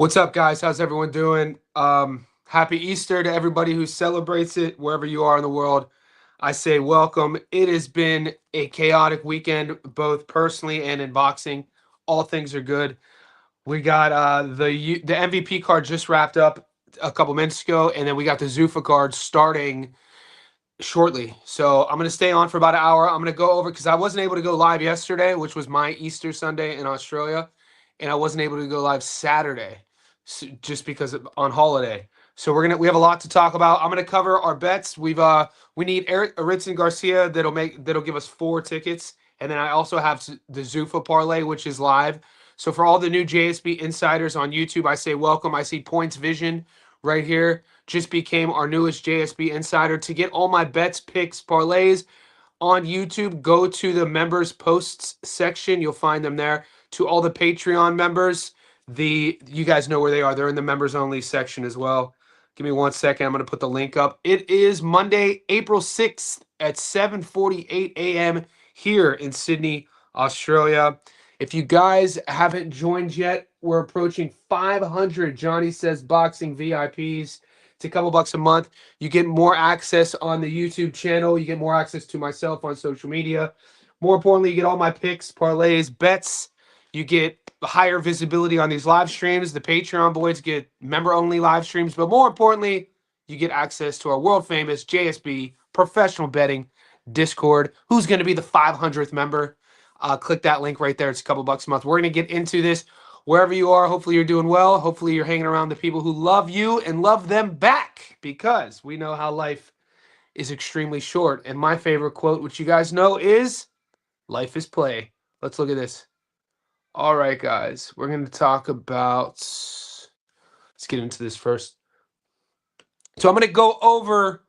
What's up, guys? How's everyone doing? Happy Easter to everybody who celebrates it, wherever you are in the world. I say welcome. It has been a chaotic weekend, both personally and in boxing. All things are good. We got the MVP card just wrapped up a couple minutes ago, and then we got the Zuffa card starting shortly. So I'm gonna stay on for about an hour. I'm gonna go over because I wasn't able to go live yesterday, which was my Easter Sunday in Australia, and I wasn't able to go live Saturday, just because on holiday. So we have a lot to talk about. I'm gonna cover our bets. We need Garcia that'll give us 4 tickets, and then I also have the Zuffa parlay, which is live. So for all the new JSB insiders on YouTube, I say welcome. I see Points Vision right here just became our newest JSB insider. To get all my bets, picks, parlays on YouTube, go to the members posts section. You'll find them there. To all the Patreon members, you guys know where they are. They're in the members only section as well. Give me 1 second. I'm going to put the link up. It is Monday, April 6th at 7:48 a.m. here in Sydney, Australia. If you guys haven't joined yet, we're approaching 500 Johnny Says Boxing VIPs. It's a couple bucks a month. You get more access on the YouTube channel. You get more access to myself on social media. More importantly, you get all my picks, parlays, bets. You get higher visibility on these live streams. The Patreon boys get member-only live streams. But more importantly, you get access to our world-famous JSB professional betting Discord. Who's going to be the 500th member? Click that link right there. It's a couple bucks a month. We're going to get into this wherever you are. Hopefully you're doing well. Hopefully you're hanging around the people who love you and love them back, because we know how life is extremely short. And my favorite quote, which you guys know, is life is play. Let's look at this. All right, guys, we're going to talk about, let's get into this first. So I'm going to go over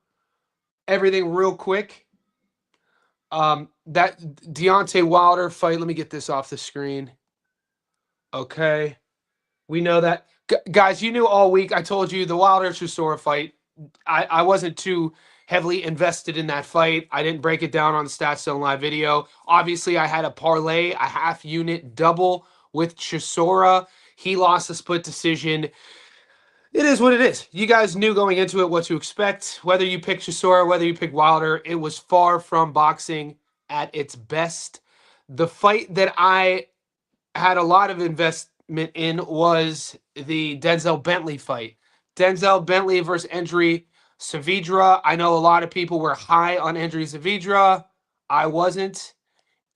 everything real quick. That Deontay Wilder fight, let me get this off the screen. Okay. We know that. Guys, you knew all week. I told you the Wilder Chisora fight. I wasn't too heavily invested in that fight. I didn't break it down on the Stats Zone Live video. Obviously, I had a parlay, a half-unit double with Chisora. He lost a split decision. It is what it is. You guys knew going into it what to expect. Whether you pick Chisora, whether you pick Wilder, it was far from boxing at its best. The fight that I had a lot of investment in was the Denzel Bentley fight. Denzel Bentley versus Endry Saavedra. I know a lot of people were high on Endry Saavedra. I wasn't.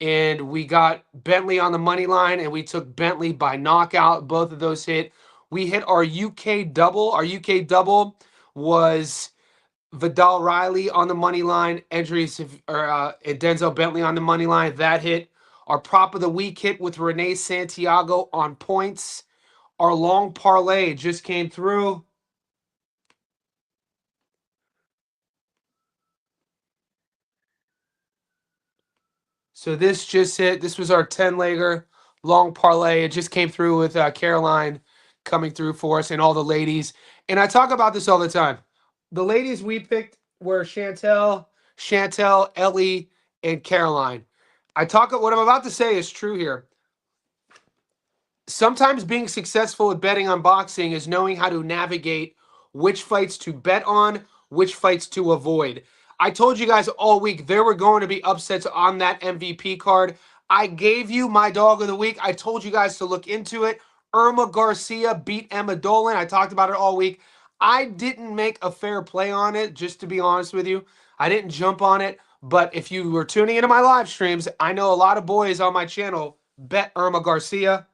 And we got Bentley on the money line, and we took Bentley by knockout. Both of those hit. We hit our UK double. Our UK double was Vidal Riley on the money line, and Denzel Bentley on the money line. That hit. Our prop of the week hit with Renee Santiago on points. Our long parlay just came through. So this just hit. This was our 10-legger long parlay. It just came through with Caroline coming through for us and all the ladies. And I talk about this all the time. The ladies we picked were Chantel, Ellie, and Caroline. What I'm about to say is true here. Sometimes being successful at betting on boxing is knowing how to navigate which fights to bet on, which fights to avoid. I told you guys all week there were going to be upsets on that MVP card. I gave you my dog of the week. I told you guys to look into it. Garcia beat Emma Dolan. I talked about it all week. I didn't make a fair play on it, just to be honest with you. I didn't jump on it. But if you were tuning into my live streams, I know a lot of boys on my channel bet Garcia.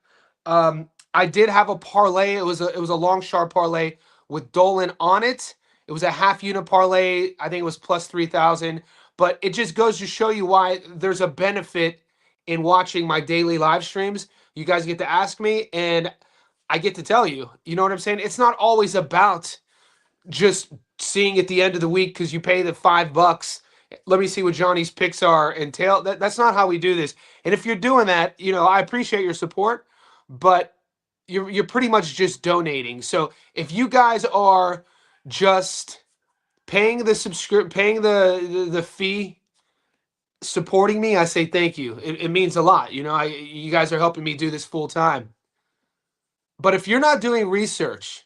I did have a parlay. It was a long sharp parlay with Dolan on it. It was a half-unit parlay. I think it was plus 3,000. But it just goes to show you why there's a benefit in watching my daily live streams. You guys get to ask me, and I get to tell you. You know what I'm saying? It's not always about just seeing at the end of the week because you pay the $5. Let me see what Johnny's picks are and tail. That's not how we do this. And if you're doing that, I appreciate your support, but you're pretty much just donating. So if you guys are just paying the fee, supporting me, I say thank you. It means a lot. You guys are helping me do this full time. But if you're not doing research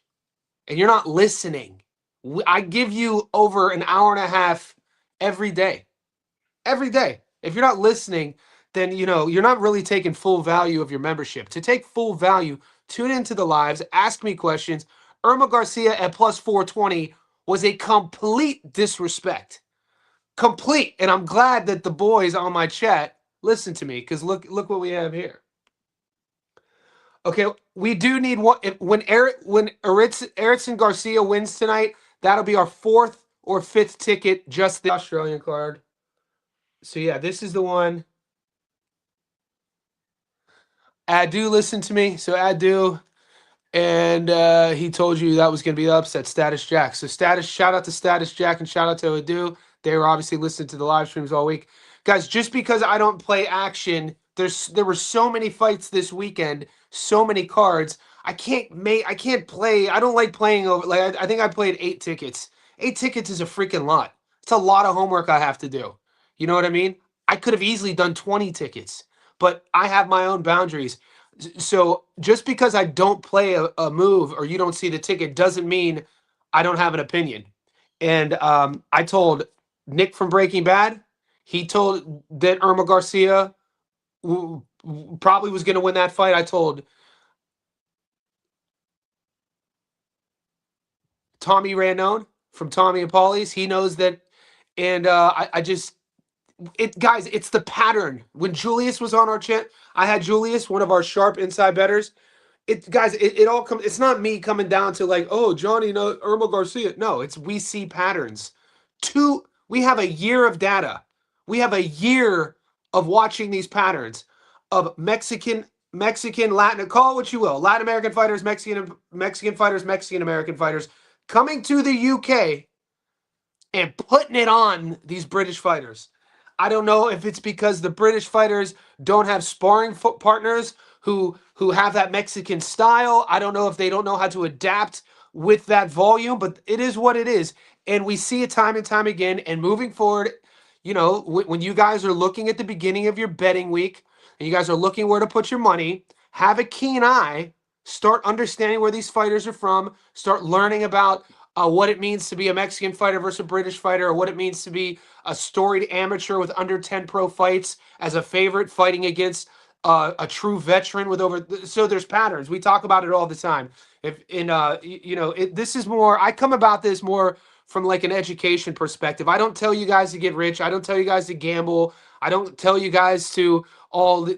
and you're not listening, I give you over an hour and a half every day. Every day. If you're not listening, then you're not really taking full value of your membership. To take full value, tune into the lives, ask me questions. Irma Garcia at plus 420 was a complete disrespect. Complete. And I'm glad that the boys on my chat listen to me, because look what we have here. Okay, we do need one. When Erickson Garcia wins tonight, that'll be our fourth or fifth ticket, just the Australian card. So yeah, this is the one. Adu listened to me. So Adu, and he told you that was going to be the upset. Status Jack. So shout out to Status Jack and shout out to Adu. They were obviously listening to the live streams all week, guys. Just because I don't play action, there were so many fights this weekend, so many cards. I can't play. I don't like playing over. Like I think I played 8 tickets. 8 tickets is a freaking lot. It's a lot of homework I have to do. You know what I mean? I could have easily done 20 tickets, but I have my own boundaries. So just because I don't play a move or you don't see the ticket doesn't mean I don't have an opinion. And I told Nick from Breaking Bad, he told that Irma Garcia probably was going to win that fight. I told Tommy Randone from Tommy and Paulie's, he knows that. And guys, it's the pattern. When Julius was on our chat, I had Julius, one of our sharp inside bettors. It all comes. It's not me coming down to like, oh, Johnny, no, Irma Garcia. No, it's we see patterns. We have a year of data. We have a year of watching these patterns of Mexican, Latin, call it what you will, Latin American fighters, Mexican fighters, Mexican American fighters coming to the UK and putting it on these British fighters. I don't know if it's because the British fighters don't have sparring partners who have that Mexican style. I don't know if they don't know how to adapt with that volume, but it is what it is. And we see it time and time again. And moving forward, when you guys are looking at the beginning of your betting week and you guys are looking where to put your money, have a keen eye, start understanding where these fighters are from, start learning about what it means to be a Mexican fighter versus a British fighter, or what it means to be a storied amateur with under 10 pro fights as a favorite fighting against a true veteran with over. So there's patterns. We talk about it all the time. This is more. I come about this more from like an education perspective. I don't tell you guys to get rich. I don't tell you guys to gamble. I don't tell you guys to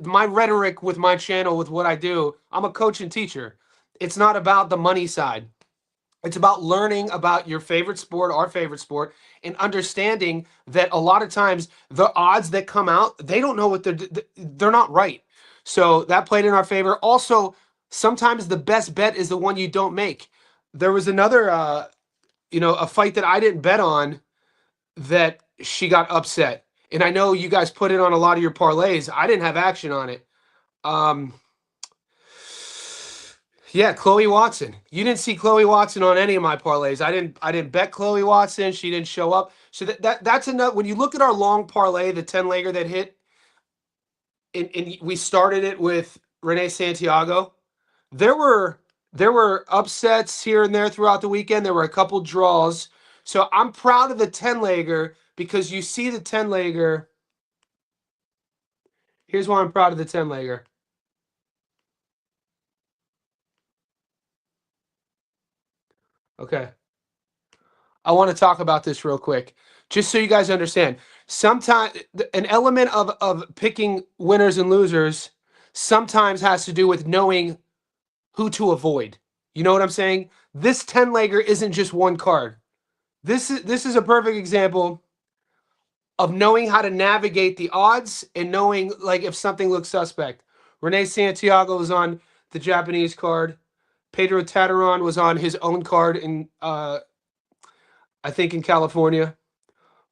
my rhetoric with my channel, with what I do. I'm a coach and teacher. It's not about the money side. It's about learning about your favorite sport, our favorite sport, and understanding that a lot of times the odds that come out, they don't know what they're not right. So that played in our favor. Also, sometimes the best bet is the one you don't make. There was another, a fight that I didn't bet on that she got upset. And I know you guys put it on a lot of your parlays. I didn't have action on it. Yeah, Chloe Watson. You didn't see Chloe Watson on any of my parlays. I didn't bet Chloe Watson. She didn't show up. So that's enough. When you look at our long parlay, the 10-legger that hit, and we started it with Renee Santiago. There were upsets here and there throughout the weekend. There were a couple draws. So I'm proud of the 10-legger because you see the 10-legger. Here's why I'm proud of the 10-legger. Okay. I want to talk about this real quick, just so you guys understand. Sometimes an element of picking winners and losers sometimes has to do with knowing who to avoid. You know what I'm saying? This 10-legger isn't just one card. This is a perfect example of knowing how to navigate the odds and knowing like if something looks suspect. Renee Santiago was on the Japanese card. Pedro Tattaron was on his own card in I think in California.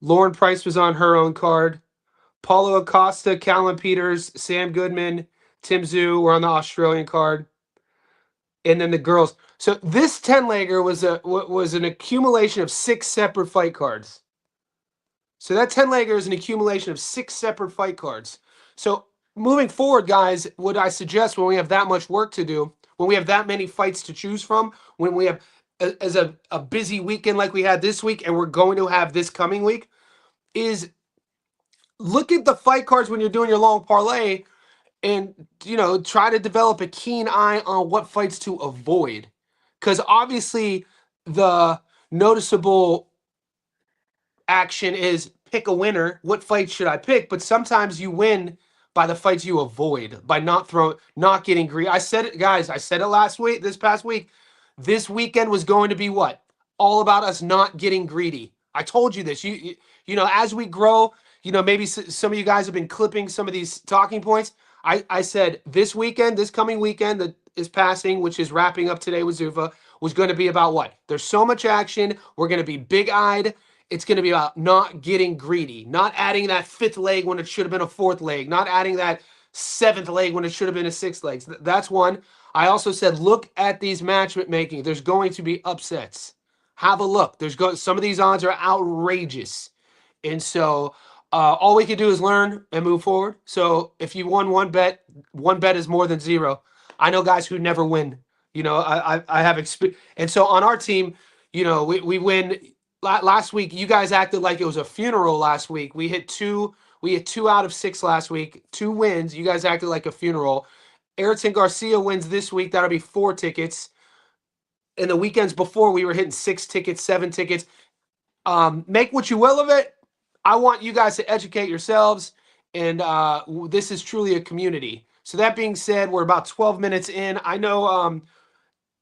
Lauren Price was on her own card. Paulo Acosta, Callum Peters, Sam Goodman, Tim Tszyu were on the Australian card. And then the girls. So this 10-legger was an accumulation of 6 separate fight cards. So that 10-legger is an accumulation of 6 separate fight cards. So moving forward, guys, what I suggest when we have that much work to do, when we have that many fights to choose from, when we have as a busy weekend like we had this week and we're going to have this coming week, is look at the fight cards when you're doing your long parlay and, try to develop a keen eye on what fights to avoid. Because obviously the noticeable action is pick a winner. What fight should I pick? But sometimes you win by the fights you avoid, by not getting greedy. I said it, guys. I said it last week, this past week. This weekend was going to be what? All about us not getting greedy. I told you this. As we grow, maybe some of you guys have been clipping some of these talking points. I said this coming weekend that is passing, which is wrapping up today with Zuffa, was going to be about what? There's so much action. We're going to be big-eyed. It's going to be about not getting greedy, not adding that fifth leg when it should have been a fourth leg, not adding that seventh leg when it should have been a sixth leg. That's one. I also said, look at these matchmaking. There's going to be upsets. Have a look. Some of these odds are outrageous. And so all we can do is learn and move forward. So if you won one bet is more than zero. I know guys who never win. I have experience. And so on our team, we win. Last week, you guys acted like it was a funeral last week. We hit two out of 6 last week, 2 wins. You guys acted like a funeral. Garcia wins this week. That'll be 4 tickets. In the weekends before, we were hitting 6 tickets, 7 tickets. Make what you will of it. I want you guys to educate yourselves, and this is truly a community. So that being said, we're about 12 minutes in. I know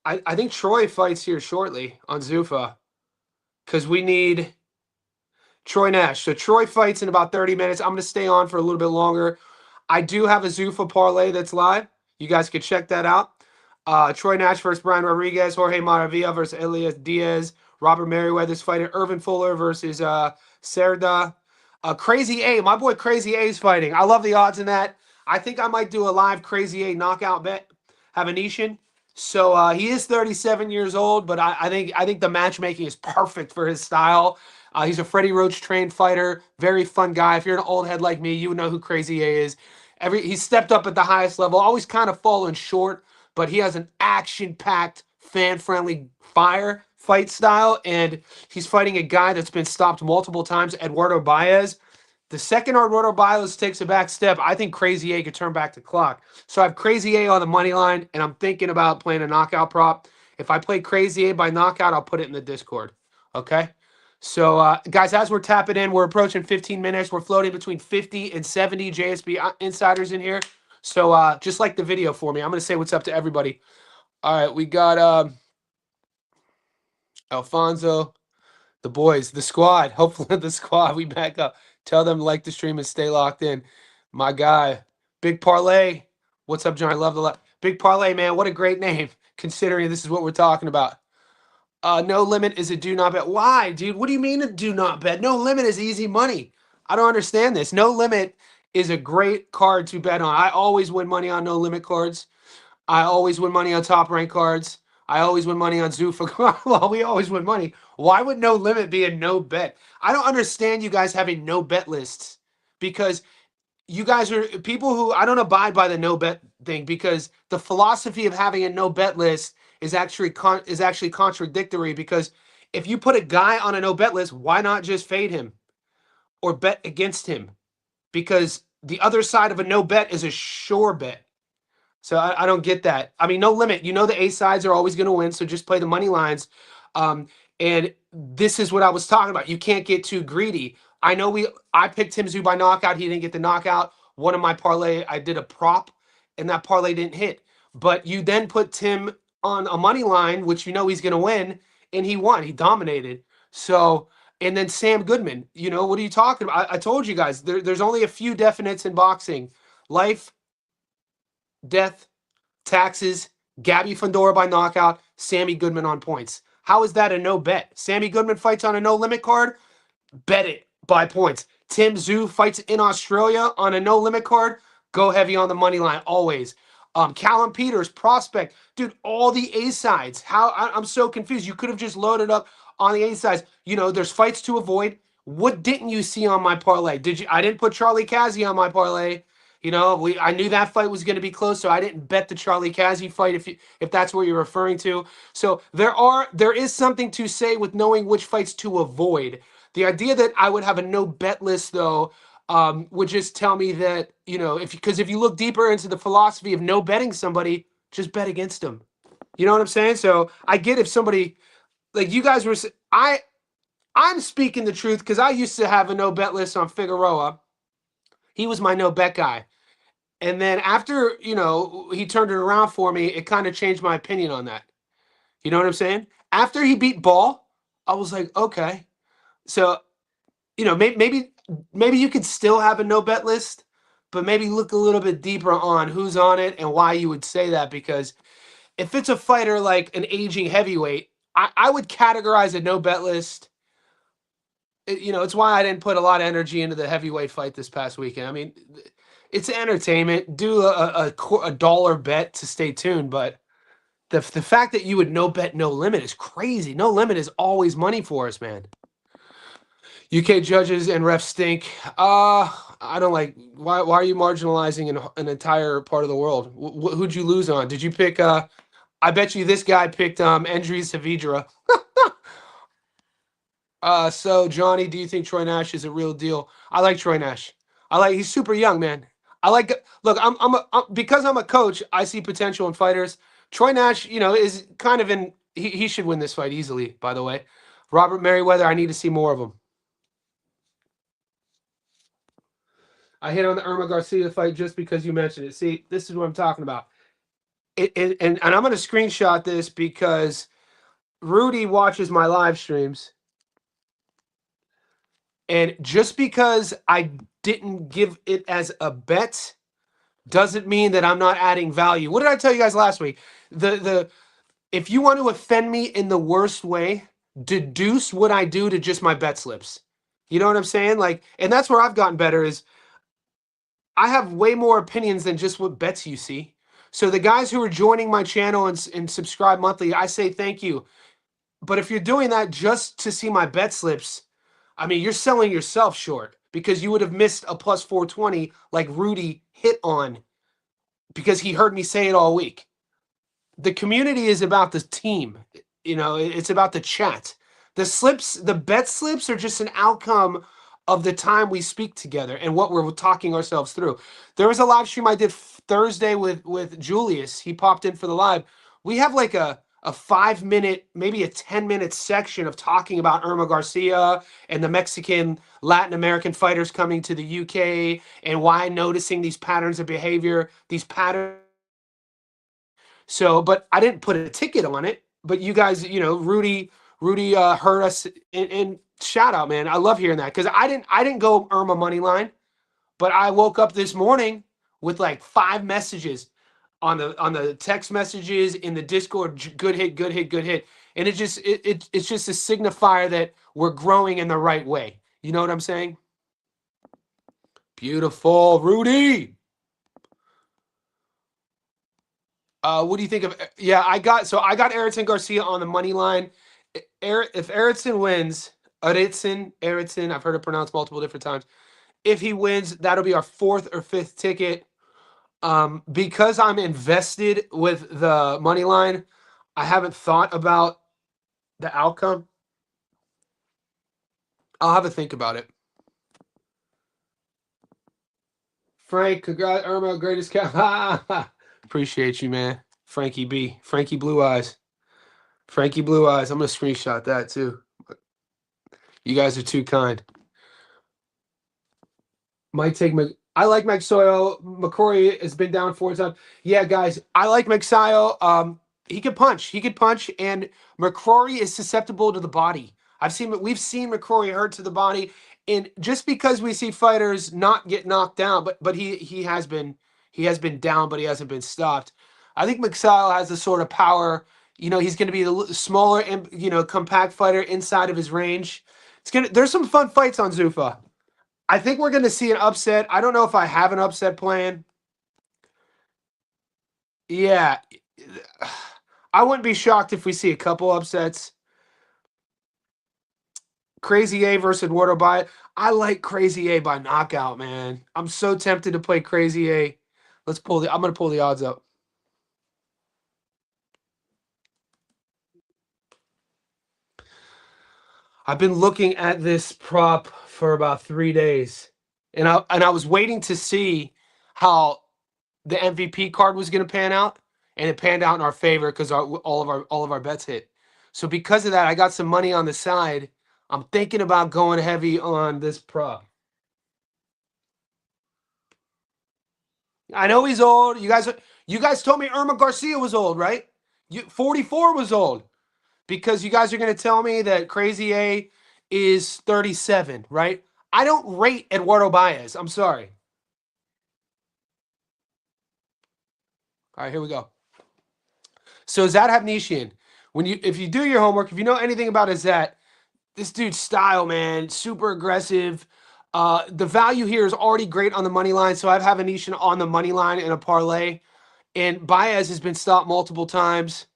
I think Troy fights here shortly on Zuffa, because we need Troy Nash. So Troy fights in about 30 minutes. I'm going to stay on for a little bit longer. I do have a Zuffa parlay that's live. You guys can check that out. Troy Nash versus Brian Rodriguez, Jorge Maravilla versus Elias Diaz, Robert Merriweather's fighting, Irvin Fuller versus Serda. Crazy A, my boy Crazy A is fighting. I love the odds in that. I think I might do a live Crazy A knockout bet. Have a Nishan. So he is 37 years old, but I think the matchmaking is perfect for his style. He's a Freddie Roach trained fighter, very fun guy. If you're an old head like me, you know who Crazy A is. He's stepped up at the highest level, always kind of fallen short, but he has an action-packed, fan-friendly fight style, and he's fighting a guy that's been stopped multiple times, Eduardo Baez. The second Eduardo Baez takes a back step, I think Crazy A could turn back the clock. So I have Crazy A on the money line, and I'm thinking about playing a knockout prop. If I play Crazy A by knockout, I'll put it in the Discord. Okay? So, guys, as we're tapping in, we're approaching 15 minutes. We're floating between 50 and 70 JSB insiders in here. So, just like the video for me, I'm going to say what's up to everybody. All right, we got Alfonso, the boys, the squad. Hopefully the squad, we back up. Tell them to like the stream and stay locked in. My guy, Big Parlay. What's up, John? I love the Big Parlay, man. What a great name, considering this is what we're talking about. No Limit is a do not bet. Why, dude? What do you mean a do not bet? No Limit is easy money. I don't understand this. No Limit is a great card to bet on. I always win money on No Limit cards. I always win money on Top Rank cards. I always win money on Zuffa. Well, we always win money. Why would No Limit be a no bet? I don't understand you guys having no bet lists, because you guys are people who I don't abide by the no bet thing, because the philosophy of having a no bet list is actually contradictory, because if you put a guy on a no bet list, why not just fade him or bet against him? Because the other side of a no bet is a sure bet. So I don't get that. I mean, No Limit. The A sides are always going to win, so just play the money lines. And this is what I was talking about. You can't get too greedy. I picked Tim Tszyu by knockout. He didn't get the knockout. One of my parlay, I did a prop, and that parlay didn't hit. But you then put Tim on a money line, which he's going to win, and he won. He dominated. So, and then Sam Goodman. What are you talking about? I told you guys, there's only a few definites in boxing. Life, death, taxes, Gabby Fundora by knockout, Sammy Goodman on points. How is that a no bet? Sammy Goodman fights on a no limit card, bet it by points. Tim Tszyu fights in Australia on a no limit card, go heavy on the money line always. Callum Peters, prospect, dude, all the A sides. I'm so confused. You could have just loaded up on the A sides. There's fights to avoid. What didn't you see on my parlay? I didn't put Charlie Kazzy on my parlay. You know, I knew that fight was going to be close, so I didn't bet the Charlie Kazzy fight if that's what you're referring to. So there is something to say with knowing which fights to avoid. The idea that I would have a no bet list though would just tell me that, you know, if you look deeper into the philosophy of no betting somebody, just bet against them. You know what I'm saying? So I get if somebody like you guys were I'm speaking the truth because I used to have a no bet list on Figueroa. He was my no bet guy. And then after, you know, he turned it around for me, it kind of changed my opinion on that. You know what I'm saying? After he beat Ball, I was like, okay. So, you know, maybe you could still have a no bet list, but maybe look a little bit deeper on who's on it and why you would say that. Because if it's a fighter like an aging heavyweight, I would categorize a no bet list. You know, it's why I didn't put a lot of energy into the heavyweight fight this past weekend. I mean, it's entertainment. Do a dollar bet to stay tuned, but the fact that you would no bet no limit is crazy. No limit is always money for us, man. UK judges and refs stink. I don't like. Why are you marginalizing an entire part of the world? Who'd you lose on? Did you pick? I bet you this guy picked Endries Savidra. So Johnny, do you think Troy Nash is a real deal? I like Troy Nash. He's super young, man. I like look, because I'm a coach, I see potential in fighters. Troy Nash, you know, is kind of he should win this fight easily, by the way. Robert Merriweather, I need to see more of him. I hit on the Irma Garcia fight just because you mentioned it. See, this is what I'm talking about. And I'm going to screenshot this because Rudy watches my live streams. And just because I didn't give it as a bet doesn't mean that I'm not adding value. What did I tell you guys last week? The if you want to offend me in the worst way, deduce what I do to just my bet slips. You know what I'm saying? Like, and that's where I've gotten better is I have way more opinions than just what bets you see. So the guys who are joining my channel and subscribe monthly, I say thank you. But if you're doing that just to see my bet slips, I mean, you're selling yourself short because you would have missed a plus 420 like Rudy hit on because he heard me say it all week. The community is about the team. You know, it's about the chat. The slips, the bet slips are just an outcome of the time we speak together and what we're talking ourselves through. There was a live stream I did Thursday with Julius. He popped in for the live. We have like a 5 minute, maybe a 10-minute section of talking about Irma Garcia and the Mexican Latin American fighters coming to the UK and why noticing these patterns of behavior, these patterns. So, but I didn't put a ticket on it. But you guys, you know, Rudy heard us and shout out, man. I love hearing that because I didn't go Irma money line, but I woke up this morning with like 5 messages on the text messages in the Discord. Good hit, good hit, good hit, and it's just a signifier that we're growing in the right way. You know what I'm saying? Beautiful, Rudy. What do you think of? Yeah, I got Erickson Garcia on the money line. If Erickson wins, Erickson, I've heard it pronounced multiple different times. If he wins, that'll be our 4th or 5th ticket. Because I'm invested with the money line, I haven't thought about the outcome. I'll have to think about it. Frank, congrats, Irma, greatest cat. Appreciate you, man. Frankie B. Frankie Blue Eyes. Frankie Blue Eyes. I'm going to screenshot that too. You guys are too kind. Might take I like Magsayo. McCrory has been down 4 times. Yeah, guys, I like Magsayo. He can punch. He could punch, and McCrory is susceptible to the body. We've seen McCrory hurt to the body, and just because we see fighters not get knocked down, but he has been down, but he hasn't been stopped. I think Magsayo has the sort of power. You know, he's going to be the smaller and compact fighter inside of his range. There's some fun fights on Zuffa. I think we're going to see an upset. I don't know if I have an upset plan. Yeah. I wouldn't be shocked if we see a couple upsets. Crazy A versus Eduardo Baez. I like Crazy A by knockout, man. I'm so tempted to play Crazy A. I'm gonna pull the odds up. I've been looking at this prop for about 3 days, and I was waiting to see how the MVP card was going to pan out, and it panned out in our favor because all of our bets hit. So because of that, I got some money on the side. I'm thinking about going heavy on this prop. I know he's old. You guys told me Garcia was old, right? 44 was old. Because you guys are going to tell me that Crazy A is 37, right? I don't rate Eduardo Baez. I'm sorry. All right, here we go. So Zat Havnician, if you do your homework, if you know anything about Azat, this dude's style, man, super aggressive. The value here is already great on the money line, so I have Havnician on the money line in a parlay, and Baez has been stopped multiple times.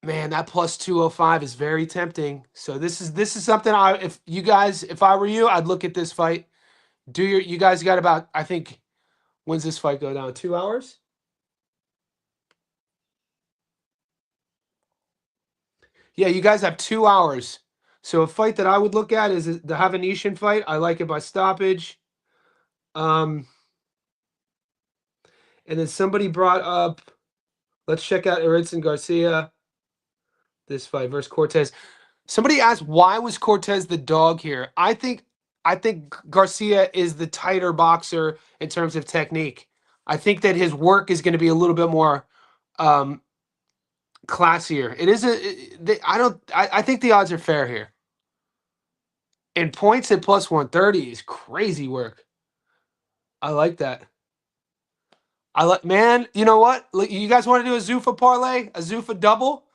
Man, that plus 205 is very tempting. So this is something if I were you, I'd look at this fight. You guys got about, I think, when's this fight go down? 2 hours? Yeah, you guys have 2 hours. So a fight that I would look at is the Havnician fight. I like it by stoppage. And then somebody brought up, let's check out Garcia. This fight versus Cortez. Somebody asked, why was Cortez the dog here? I think Garcia is the tighter boxer in terms of technique. I think that his work is going to be a little bit more classier. It is I think the odds are fair here. And points at plus 130 is crazy work. I like that. Man, you know what? You guys want to do a Zuffa parlay? A Zuffa double?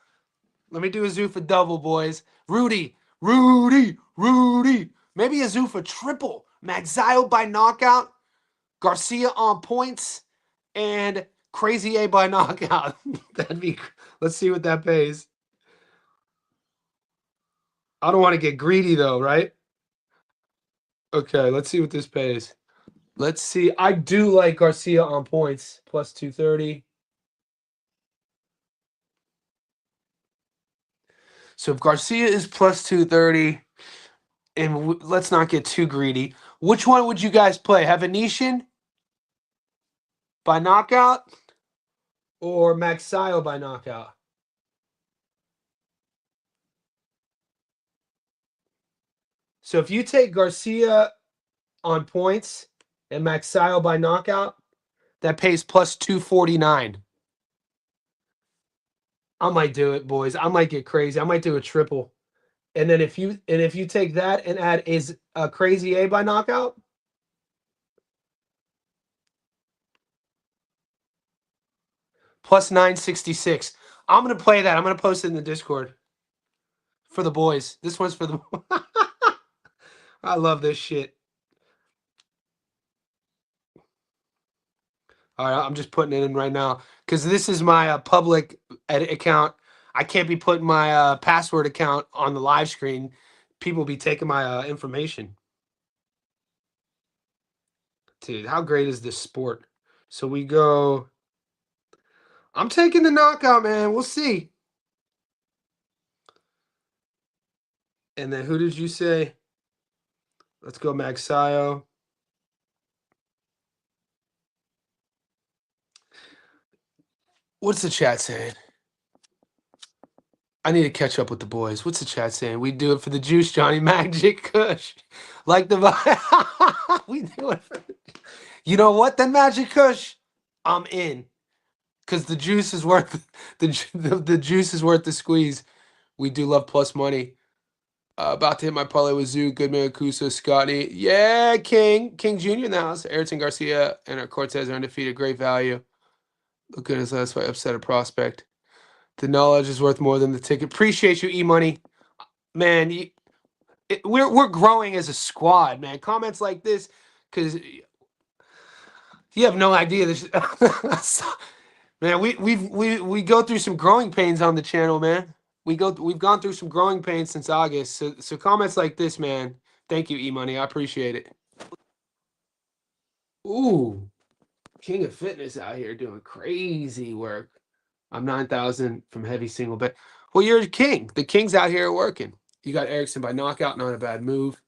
Let me do a Zuffa double, boys. Rudy. Maybe a Zuffa triple. Magsayo by knockout. Garcia on points. And Crazy A by knockout. Let's see what that pays. I don't want to get greedy though, right? Okay, let's see what this pays. Let's see. I do like Garcia on points. Plus 230. So if Garcia is plus 230, and let's not get too greedy, which one would you guys play? Havnician by knockout or Magsayo by knockout? So if you take Garcia on points and Magsayo by knockout, that pays plus 249. I might do it, boys. I might get crazy. I might do a triple. And then if you take that and add is a Crazy A by knockout, plus 966. I'm gonna play that. I'm gonna post it in the Discord for the boys. This one's for the. I love this shit. All right, I'm just putting it in right now because this is my public account. I can't be putting my password account on the live screen. People be taking my information. Dude, how great is this sport? So we go. I'm taking the knockout, man. We'll see. And then who did you say? Let's go Magsayo. What's the chat saying? I need to catch up with the boys. What's the chat saying? We do it for the juice, Johnny. Magic Kush. Like the we do it for You know what? Then Magic Kush, I'm in. Because the juice is worth the juice is worth the squeeze. We do love plus money. About to hit my parlay with Zoo, Goodman, Akusa, Scotty. Yeah, King Jr. in the house. Ayrton Garcia and our Cortez are undefeated. Great value. Look at his last fight. Upset a prospect. The knowledge is worth more than the ticket. Appreciate you, E-Money. Man, we're growing as a squad, man. Comments like this, because you have no idea. Man, we go through some growing pains on the channel, man. we've gone through some growing pains since August. So comments like this, man. Thank you, E-Money. I appreciate it. Ooh, King of Fitness out here doing crazy work. I'm 9,000 from heavy single bet. Well, you're a king. The king's out here working. You got Erickson by knockout, not a bad move.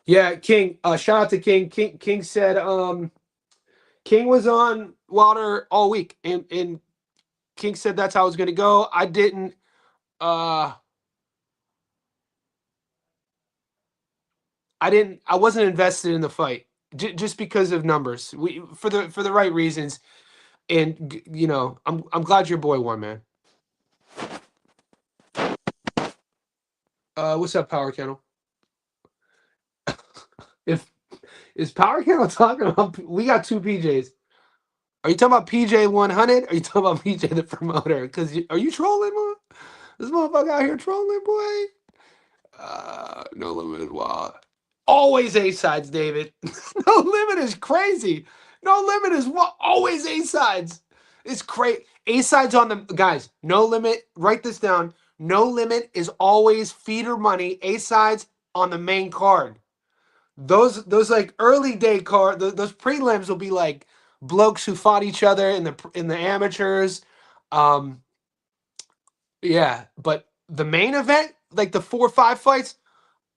Yeah, King. Shout out to King. King said King was on Wilder all week, and King said that's how it was gonna go. I didn't uh I wasn't invested in the fight just because of numbers. We for the right reasons. And you know, I'm glad your boy won, man. What's up, Power Kennel? If is Power Kennel talking about, we got two PJs. Are you talking about PJ 100? Or are you talking about PJ the promoter? Because are you trolling, man? This motherfucker out here trolling, boy. No limit is wild. Always A sides, David. No limit is crazy. No limit is what? Always A sides. It's crazy. A sides on the guys. No limit. Write this down. No limit is always feeder money. A sides on the main card. Those like early day card. Those prelims will be like blokes who fought each other in the amateurs. Um, yeah, but the main event, like the 4 or 5 fights,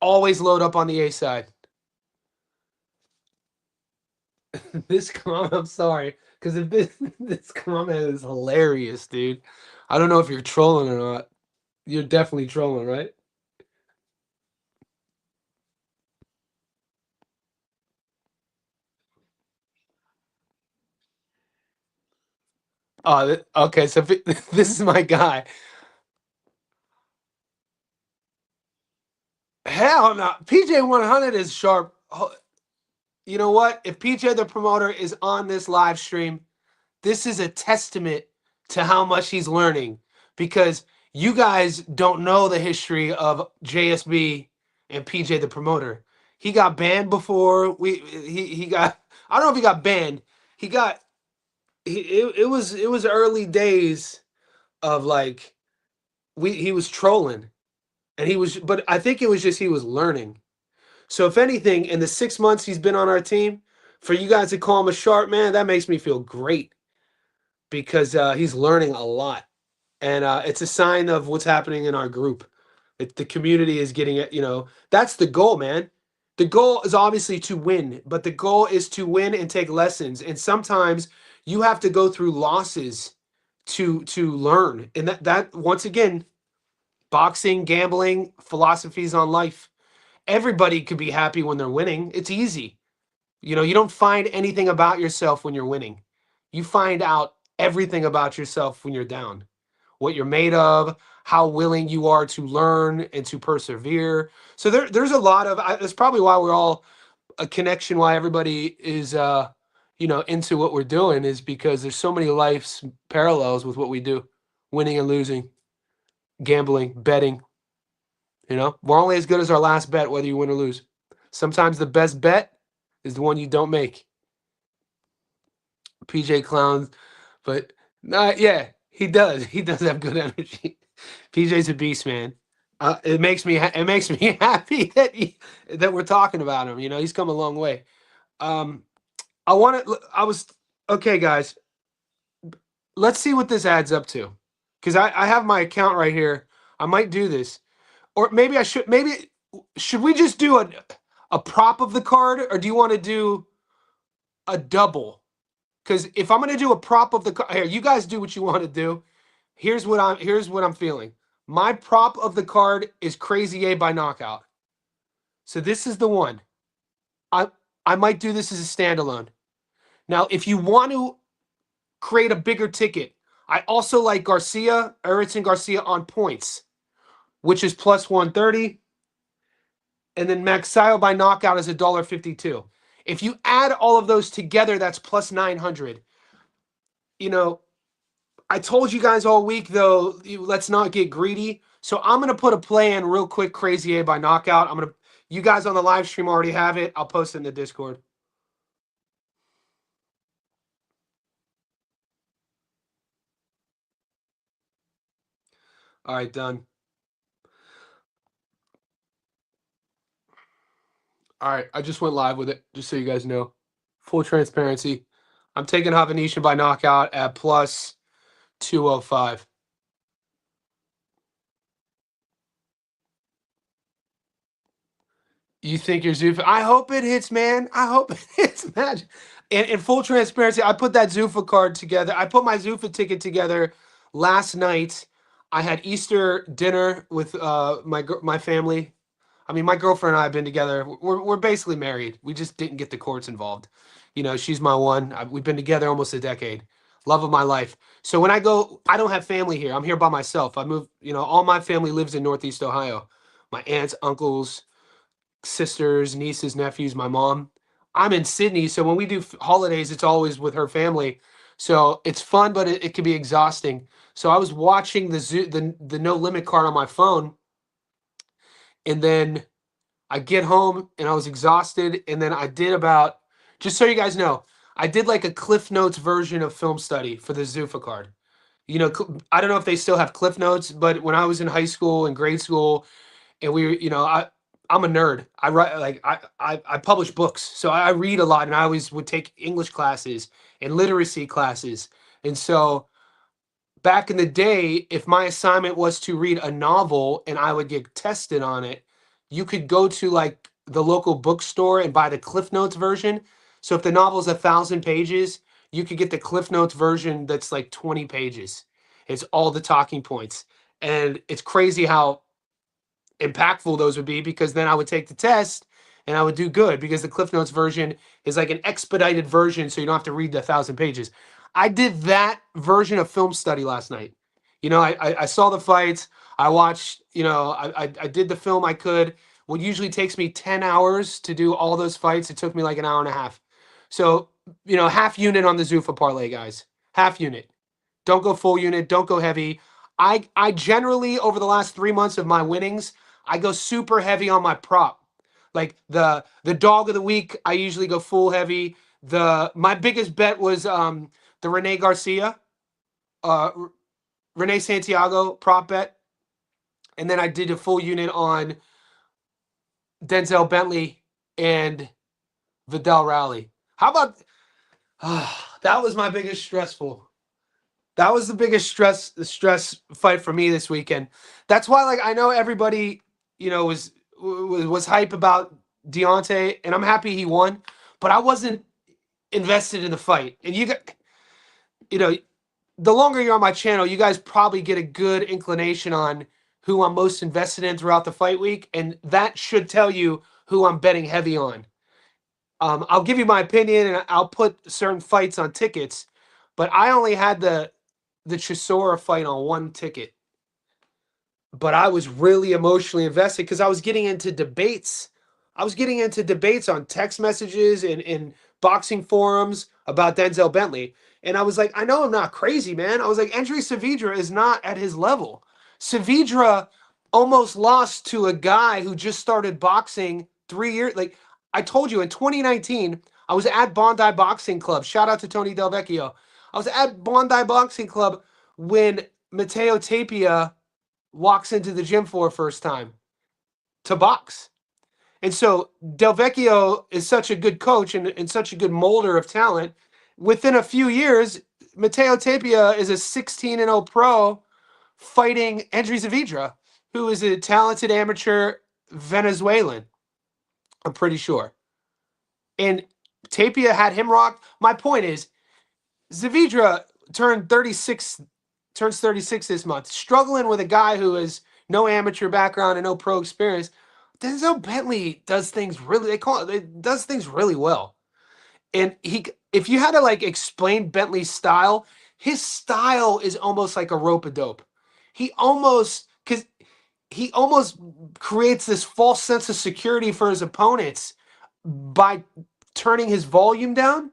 always load up on the A side. This comment, I'm sorry, because if this comment is hilarious, dude. I don't know if you're trolling or not. You're definitely trolling, right? Oh, okay. So this is my guy. Hell no. PJ 100 is sharp. You know what? If PJ the promoter is on this live stream, this is a testament to how much he's learning, because you guys don't know the history of JSB and PJ the promoter. He got banned before he got, I don't know if he got banned. He got it was early days of like he was trolling, and he was, but I think it was just he was learning. So if anything, in the 6 months he's been on our team, for you guys to call him a sharp man, that makes me feel great, because he's learning a lot, and it's a sign of what's happening in our group. The community is getting it. You know, that's the goal, man. The goal is obviously to win, but the goal is to win and take lessons. And sometimes you have to go through losses to learn. And that once again, boxing, gambling, philosophies on life. Everybody could be happy when they're winning. It's easy. You know, you don't find anything about yourself when you're winning. You find out everything about yourself when you're down. What you're made of, how willing you are to learn and to persevere. So there's a lot of, that's probably why we're all a connection, why everybody is you know, into what we're doing, is because there's so many life's parallels with what we do. Winning and losing, gambling, betting, you know. We're only as good as our last bet, whether you win or lose. Sometimes the best bet is the one you don't make. PJ Clowns, but yeah, he does. He does have good energy. PJ's a beast, man. It makes me happy that that we're talking about him. You know, he's come a long way. Um, I want to. I was okay, guys. Let's see what this adds up to, because I have my account right here. I might do this, or maybe I should. Maybe should we just do a prop of the card, or do you want to do a double? Because if I'm gonna do a prop of the card, here, you guys do what you want to do. Here's what I'm feeling. My prop of the card is Crazy A by knockout. So this is the one. I I might do this as a standalone. Now, if you want to create a bigger ticket, I also like Garcia, Erickson Garcia on points, which is plus 130. And then Maxio by knockout is $1.52. If you add all of those together, that's plus 900. You know, I told you guys all week, though, let's not get greedy. So I'm going to put a play in real quick, Crazy A by knockout. You guys on the live stream already have it. I'll post it in the Discord. All right, done. All right, I just went live with it, just so you guys know. Full transparency. I'm taking Havanesian by knockout at plus 205. You think your Zuffa? I hope it hits, man. I hope it hits, man. In full transparency, I put that Zuffa card together. I put my Zuffa ticket together last night. I had Easter dinner with my family. I mean, my girlfriend and I have been together. We're basically married. We just didn't get the courts involved. You know, she's my one. We've been together almost a decade. Love of my life. So when I go, I don't have family here. I'm here by myself. I moved. You know, all my family lives in Northeast Ohio. My aunts, uncles, sisters, nieces, nephews, my mom. I'm in Sydney, so when we do holidays, it's always with her family. So it's fun, but it can be exhausting. So I was watching the no limit card on my phone, and then I get home and I was exhausted, and then I did about, just so you guys know, I did like a Cliff Notes version of film study for the Zuffa card. You know, I don't know if they still have Cliff Notes, but when I was in high school and grade school, and I'm a nerd. I write like I publish books, so I read a lot, and I always would take English classes and literacy classes. And so back in the day, if my assignment was to read a novel and I would get tested on it, you could go to like the local bookstore and buy the Cliff Notes version. So if the novel's 1,000 pages, you could get the Cliff Notes version that's like 20 pages. It's all the talking points. And it's crazy how impactful those would be, because then I would take the test and I would do good, because the Cliff Notes version is like an expedited version, so you don't have to read the 1,000 pages. I did that version of film study last night. You know, I saw the fights. I watched. You know, I did the film I could. What usually takes me 10 hours to do all those fights, it took me like an hour and a half. So, you know, half unit on the Zuffa parlay, guys. Half unit. Don't go full unit. Don't go heavy. I generally, over the last 3 months of my winnings, I go super heavy on my prop. Like the dog of the week, I usually go full heavy. My biggest bet was the Ryangarcia, uh, Renee Santiago prop bet, and then I did a full unit on Denzel Bentley and Vidal Rally. How about that was my biggest stressful. That was the biggest stress fight for me this weekend. That's why, like, I know everybody, you know, was hype about Deontay, and I'm happy he won, but I wasn't invested in the fight. And you know, the longer you're on my channel, you guys probably get a good inclination on who I'm most invested in throughout the fight week, and that should tell you who I'm betting heavy on. I'll give you my opinion, and I'll put certain fights on tickets, but I only had the Chisora fight on one ticket. But I was really emotionally invested because I was getting into debates. I was getting into debates on text messages and in boxing forums about Denzel Bentley. And I was like, I know I'm not crazy, man. I was like, Andrei Saavedra is not at his level. Saavedra almost lost to a guy who just started boxing 3 years. Like I told you, in 2019, I was at Bondi Boxing Club. Shout out to Tony Del Vecchio. I was at Bondi Boxing Club when Matteo Tapia walks into the gym for the first time to box. And so Del Vecchio is such a good coach and such a good molder of talent. Within a few years, Matteo Tapia is a 16-0 pro fighting Andrei Saavedra, who is a talented amateur Venezuelan, I'm pretty sure. And Tapia had him rocked. My point is, Saavedra turns 36 this month, struggling with a guy who has no amateur background and no pro experience. Denzel Bentley does things really, does things really well. And if you had to like explain Bentley's style, his style is almost like a rope-a-dope. He almost creates this false sense of security for his opponents by turning his volume down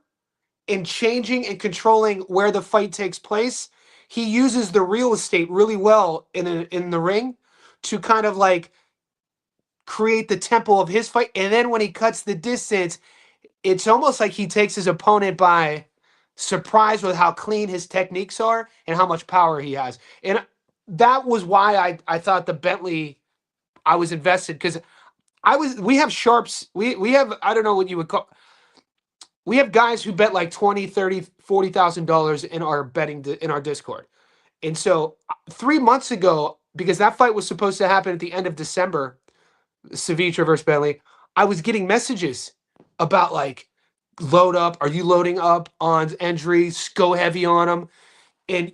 and changing and controlling where the fight takes place. He uses the real estate really well in the ring to kind of like create the tempo of his fight. And then when he cuts the distance, it's almost like he takes his opponent by surprise with how clean his techniques are and how much power he has. And that was why I thought the Bentley, I was invested, because We have sharps. We have, I don't know what you would call, we have guys who bet like 20, 30, $40,000 in our in our Discord. And so 3 months ago, because that fight was supposed to happen at the end of December, Savitra versus Bentley, I was getting messages about like, load up. Are you loading up on injuries? Go heavy on them. And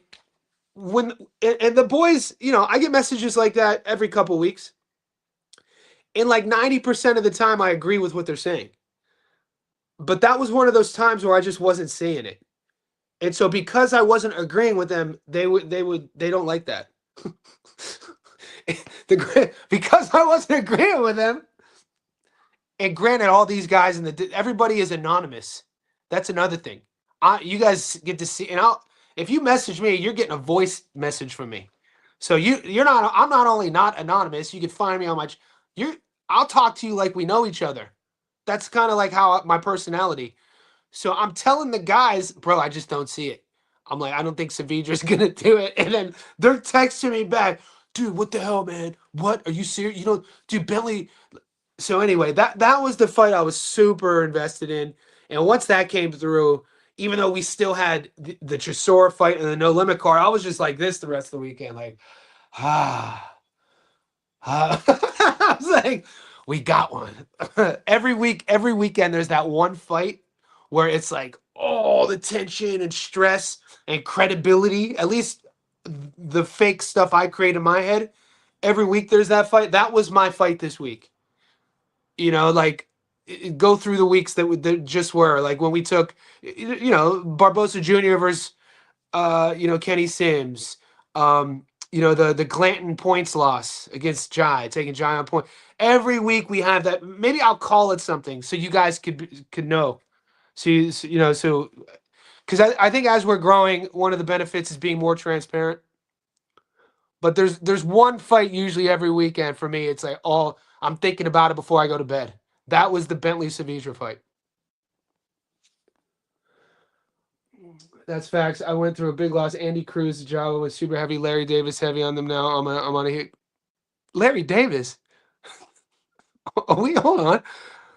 when and the boys, I get messages like that every couple weeks. And like 90% of the time I agree with what they're saying. But that was one of those times where I just wasn't seeing it. And so because I wasn't agreeing with them, they don't like that. Because I wasn't agreeing with them. And granted, all these guys everybody is anonymous. That's another thing. You guys get to see, and if you message me, you're getting a voice message from me. So you're not. I'm not only not anonymous. You can find me on I'll talk to you like we know each other. That's kind of like how my personality. So I'm telling the guys, bro, I just don't see it. I'm like, I don't think Savidra's gonna do it. And then they're texting me back, dude, what the hell, man? What? Are you serious? Dude, Bentley. So anyway, that was the fight I was super invested in. And once that came through, even though we still had the Chisora fight and the no limit card, I was just like this the rest of the weekend, like, I was like, we got one. Every weekend, there's that one fight where it's like all the tension and stress and credibility. At least the fake stuff I create in my head. Every week there's that fight. That was my fight this week. Like go through the weeks that just were like when we took, Barbosa Jr. versus, Kenny Sims. The Glanton points loss against Jai, taking Jai on point. Every week we have that. Maybe I'll call it something so you guys could know. So because I think as we're growing, one of the benefits is being more transparent. But there's one fight usually every weekend for me. It's like I'm thinking about it before I go to bed. That was the Bentley Savitra fight. That's facts. I went through a big loss. Andy Cruz, Java was super heavy. Larry Davis heavy on them now. I'm on a hit. Larry Davis. Hold on.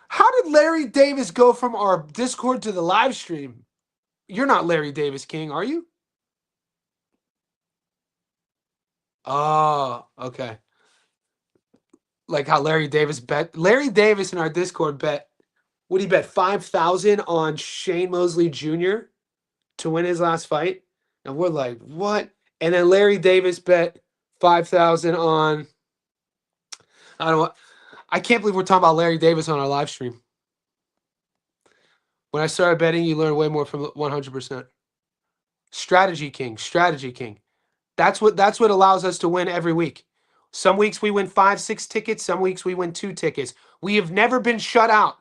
How did Larry Davis go from our Discord to the live stream? You're not Larry Davis King, are you? Oh, okay. Like how Larry Davis bet. Larry Davis in our Discord bet. What did he bet? 5,000 on Shane Mosley Jr. to win his last fight. And we're like, what? And then Larry Davis bet 5,000 on. I don't know. I can't believe we're talking about Larry Davis on our live stream. When I started betting, you learn way more from 100%. Strategy king. That's what allows us to win every week. Some weeks we win 5, 6 tickets. Some weeks we win 2 tickets. We have never been shut out.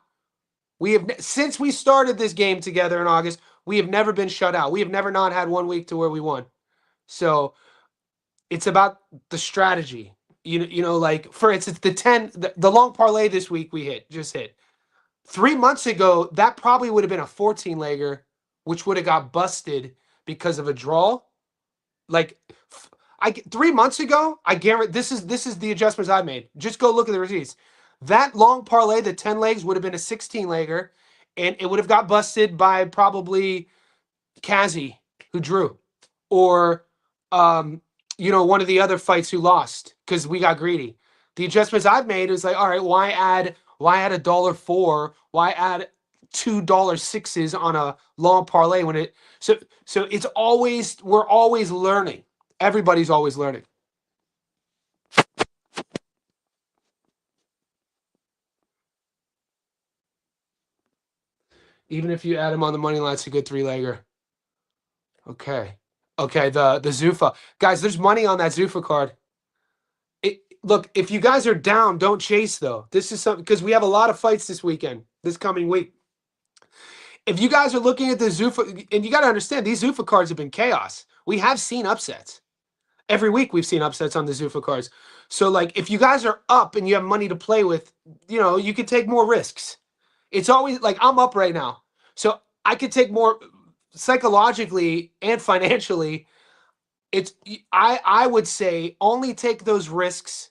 Since we started this game together in August, we have never been shut out. We have never not had 1 week to where we won. So it's about the strategy. Like for instance, the long parlay this week just hit. 3 months ago, that probably would have been a 14-legger, which would have got busted because of a draw. Like 3 months ago, I guarantee this is the adjustments I made. Just go look at the receipts. That long parlay, the 10 legs, would have been a 16-legger, and it would have got busted by probably Kazi, who drew, or one of the other fights who lost because we got greedy. The adjustments I've made is like, all right, why add $1.04? Why add $2.06 on a long parlay when it so it's always we're always learning. Everybody's always learning. Even if you add him on the money line, it's a good 3-legger. Okay. The Zuffa. Guys, there's money on that Zuffa card. Look, if you guys are down, don't chase though. This is something because we have a lot of fights this coming week. If you guys are looking at the Zuffa, and you got to understand, these Zuffa cards have been chaos. We have seen upsets. Every week we've seen upsets on the Zuffa cards. So, like, if you guys are up and you have money to play with, you could take more risks. It's always, like, I'm up right now. So I could take more psychologically and financially. I would say only take those risks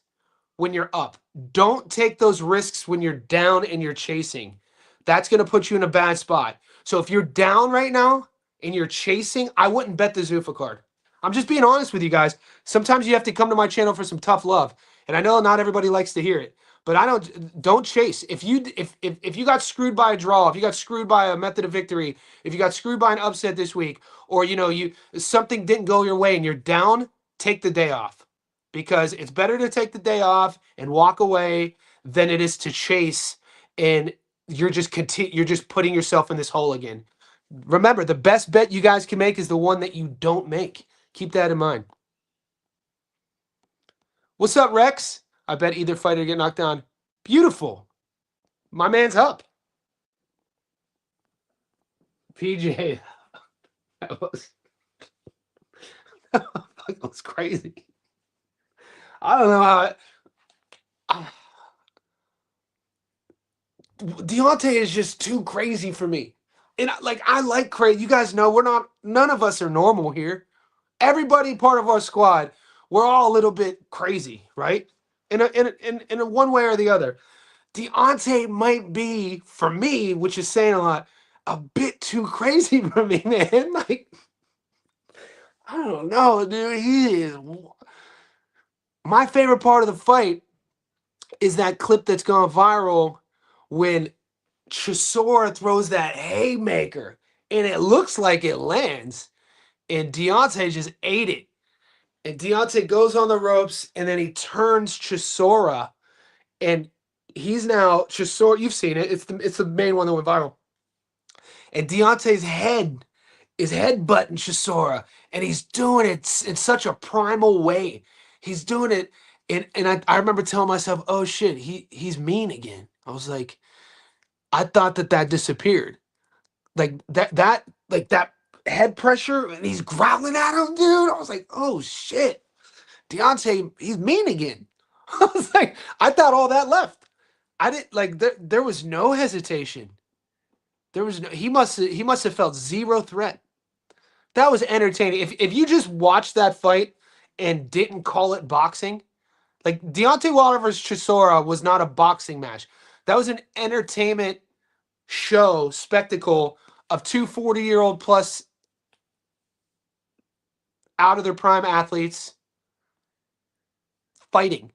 when you're up. Don't take those risks when you're down and you're chasing. That's going to put you in a bad spot. So if you're down right now and you're chasing, I wouldn't bet the Zuffa card. I'm just being honest with you guys. Sometimes you have to come to my channel for some tough love. And I know not everybody likes to hear it, but don't chase. If you got screwed by a draw, if you got screwed by a method of victory, if you got screwed by an upset this week, or you something didn't go your way and you're down, take the day off. Because it's better to take the day off and walk away than it is to chase and you're just putting yourself in this hole again. Remember, the best bet you guys can make is the one that you don't make. Keep that in mind. What's up, Rex? I bet either fighter get knocked down. Beautiful. My man's up. PJ. That was crazy. I don't know how Deontay is just too crazy for me. And I like crazy. You guys know none of us are normal here. Everybody part of our squad, we're all a little bit crazy, right? In a one way or the other. Deontay might be, for me, which is saying a lot, a bit too crazy for me, man. Like, I don't know, dude. He is. My favorite part of the fight is that clip that's gone viral when Chisora throws that haymaker and it looks like it lands and Deontay just ate it. And Deontay goes on the ropes and then he turns Chisora and he's now Chisora. You've seen it. It's the main one that went viral. And Deontay's head is headbutting Chisora and he's doing it in such a primal way. He's doing it. And I remember telling myself, oh shit, he's mean again. I was like, I thought that disappeared. Like that head pressure, and he's growling at him, dude. I was like, oh shit. Deontay, he's mean again. I was like, I thought all that left. I didn't like there was no hesitation. There was no he must have felt zero threat. That was entertaining. If you just watched that fight and didn't call it boxing, like Deontay Wilder versus Chisora was not a boxing match. That was an entertainment show, spectacle of two 40-year-old plus out of their prime athletes fighting.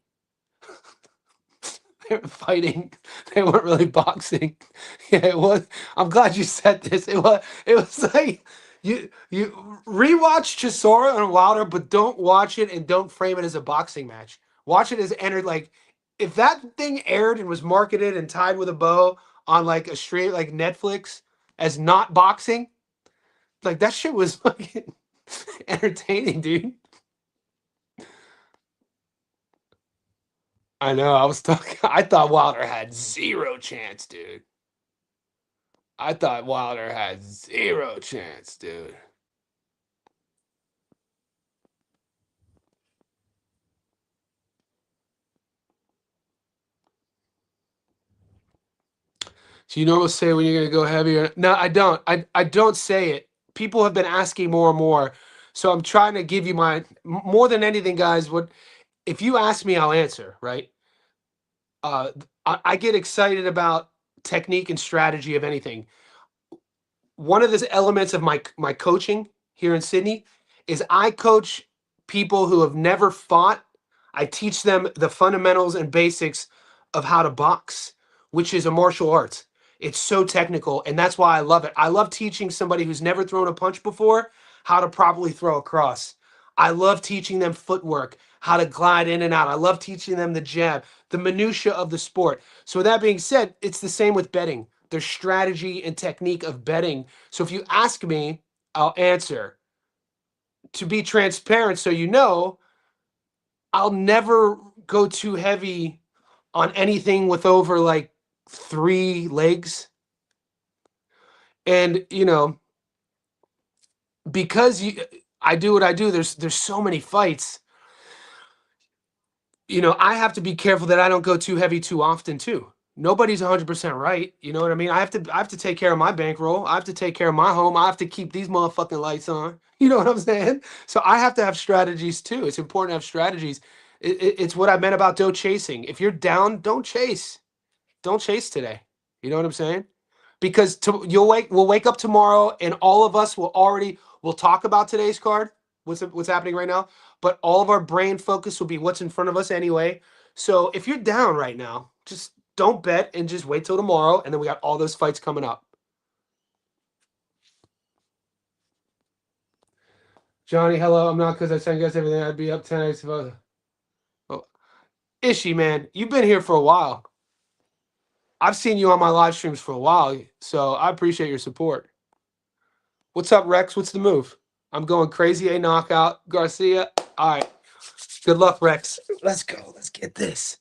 They were fighting. They weren't really boxing. Yeah, it was. I'm glad you said this. It was like you rewatch Chisora and Wilder, but don't watch it and don't frame it as a boxing match. Watch it as like if that thing aired and was marketed and tied with a bow on like a straight like Netflix as not boxing, like that shit was fucking entertaining, dude. I know. I was talking. I thought Wilder had zero chance, dude. I thought Wilder had zero chance, dude. So you normally say when you're gonna go heavier. No, I don't. I don't say it. People have been asking more and more. So I'm trying to give you more than anything, guys. What if you ask me, I'll answer, right? I get excited about technique and strategy of anything. One of the elements of my coaching here in Sydney is I coach people who have never fought. I teach them the fundamentals and basics of how to box, which is a martial art. It's so technical, and that's why I love it. I love teaching somebody who's never thrown a punch before how to properly throw a cross. I love teaching them footwork, how to glide in and out. I love teaching them the jab, the minutia of the sport. So with that being said, it's the same with betting. There's strategy and technique of betting. So if you ask me, I'll answer. To be transparent, so you know, I'll never go too heavy on anything with over like 3 legs. And because I do what I do, there's so many fights. I have to be careful that I don't go too heavy too often too. Nobody's 100% right. You know what I mean? I have to take care of my bankroll. I have to take care of my home. I have to keep these motherfucking lights on. You know what I'm saying? So I have to have strategies too. It's important to have strategies. It's what I meant about don't chasing. If you're down, don't chase. Don't chase today. You know what I'm saying? Because we'll wake up tomorrow and all of us we'll talk about today's card, what's happening right now, but all of our brain focus will be what's in front of us anyway. So if you're down right now, just don't bet and just wait till tomorrow, and then we got all those fights coming up. Johnny, hello. I'm not because I second guess everything. I'd be up 10x if I was. Oh. Ishi, man, you've been here for a while. I've seen you on my live streams for a while, so I appreciate your support. What's up, Rex? What's the move? I'm going crazy. A knockout. Garcia. All right. Good luck, Rex. Let's go. Let's get this.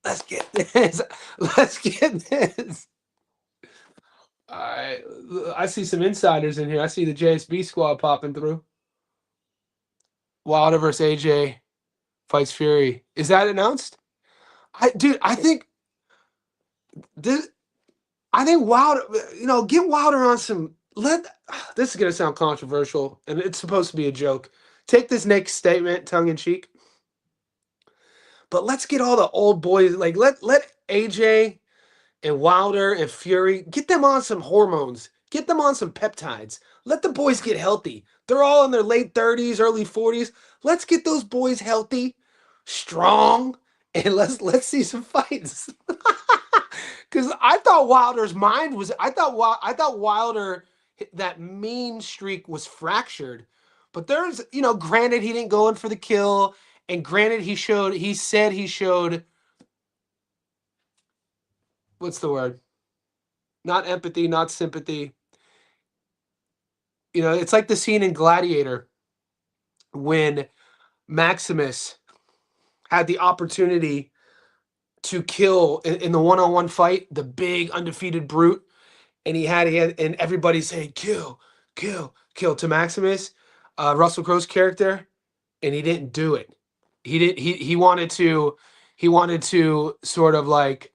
Let's get this. Let's get this. All right. I see some insiders in here. I see the JSB squad popping through. Wilder versus AJ fights Fury. Is that announced? I think this. I think Wilder. Get Wilder on some. This is gonna sound controversial, and it's supposed to be a joke. Take this next statement tongue in cheek, but let's get all the old boys. Like let AJ and Wilder and Fury get them on some hormones. Get them on some peptides. Let the boys get healthy. They're all in their late 30s, early 40s. Let's get those boys healthy, strong, and let's see some fights. Because I thought Wilder's mind was. I thought Wilder, that mean streak was fractured. But there's, granted he didn't go in for the kill, and granted he said he showed. What's the word? Not empathy, not sympathy. It's like the scene in Gladiator when Maximus had the opportunity to kill in the one-on-one fight the big undefeated brute, and he had and everybody saying kill, kill, kill to Maximus, Russell Crowe's character, and he didn't do it. He wanted to sort of like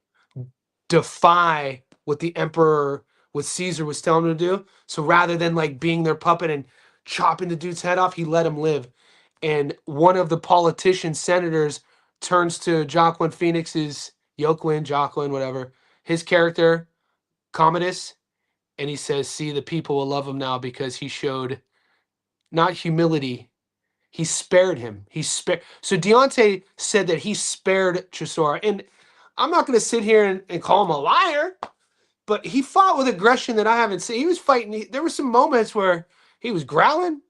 defy what the emperor, what Caesar was telling him to do. So rather than like being their puppet and chopping the dude's head off, he let him live. And one of the politicians, senators, turns to Joaquin Phoenix's Joaquin, whatever, his character, Commodus, and he says, see, the people will love him now because he showed not humility, he spared him. So Deontay said that he spared Chisora. And I'm not going to sit here and call him a liar, but he fought with aggression that I haven't seen. He was fighting. There were some moments where he was growling.